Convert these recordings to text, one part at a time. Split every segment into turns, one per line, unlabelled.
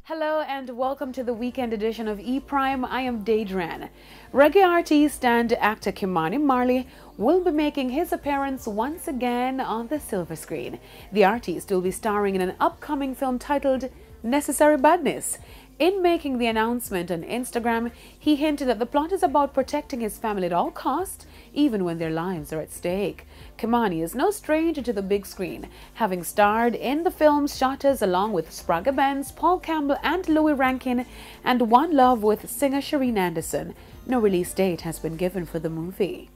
Hello and welcome to the weekend edition of E-Prime. I am Daedran. Reggae artist and actor Kimani Marley will be making his appearance once again on the silver screen. The artist will be starring in an upcoming film titled Necessary Badness. In making the announcement on Instagram, he hinted that the plot is about protecting his family at all costs, even when their lives are at stake. Kimani is no stranger to the big screen, having starred in the films Shutters along with Sprague Benz, Paul Campbell and Louis Rankin, and One Love with singer Shireen Anderson. No release date has been given for the movie.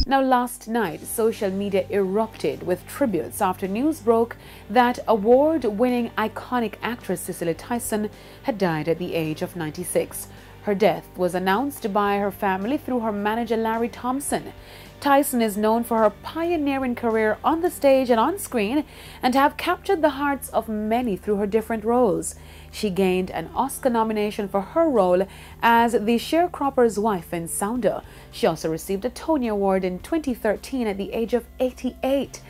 Now, last night, social media erupted with tributes after news broke that award-winning iconic actress Cicely Tyson had died at the age of 96. Her death was announced by her family through her manager Larry Thompson. Tyson is known for her pioneering career on the stage and on screen and have captured the hearts of many through her different roles. She gained an Oscar nomination for her role as the sharecropper's wife in Sounder. She also received a Tony Award in 2013 at the age of 88.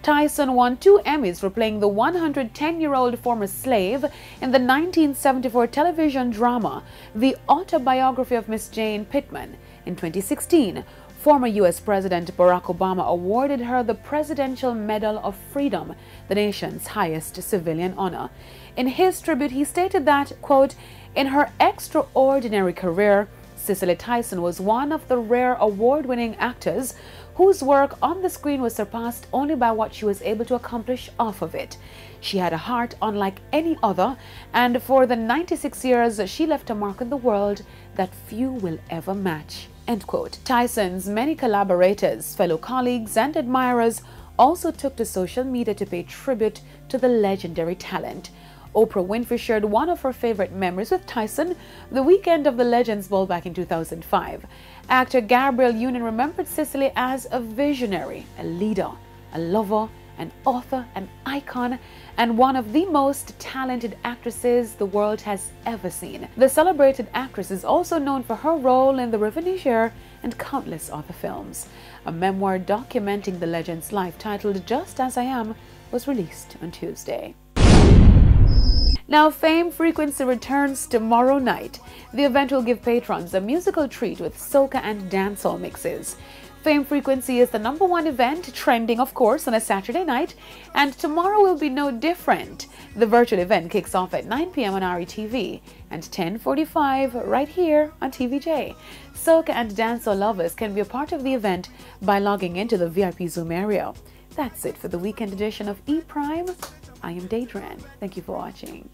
Tyson won 2 Emmys for playing the 110-year-old former slave in the 1974 television drama The Autobiography of Miss Jane Pittman. In 2016, former U.S. President Barack Obama awarded her the Presidential Medal of Freedom, the nation's highest civilian honor. In his tribute, he stated that, quote, "In her extraordinary career, Cicely Tyson was one of the rare award-winning actors whose work on the screen was surpassed only by what she was able to accomplish off of it. She had a heart unlike any other, and for the 96 years she left a mark on the world that few will ever match." End quote. Tyson's many collaborators, fellow colleagues and admirers also took to social media to pay tribute to the legendary talent. Oprah Winfrey shared one of her favorite memories with Tyson, the weekend of the Legends Ball back in 2005. Actor Gabriel Union remembered Cicely as a visionary, a leader, a lover, an author, an icon, and one of the most talented actresses the world has ever seen. The celebrated actress is also known for her role in The River Niger and countless other films. A memoir documenting the legend's life titled Just As I Am was released on Tuesday. Now, Fame Frequency returns tomorrow night. The event will give patrons a musical treat with soca and dancehall mixes. Fame Frequency is the #1 event, trending of course on a Saturday night, and tomorrow will be no different. The virtual event kicks off at 9 p.m. on RETV and 10:45 right here on TVJ. Soca and dancehall lovers can be a part of the event by logging into the VIP Zoom area. That's it for the weekend edition of E-Prime. I am Daedran. Thank you for watching.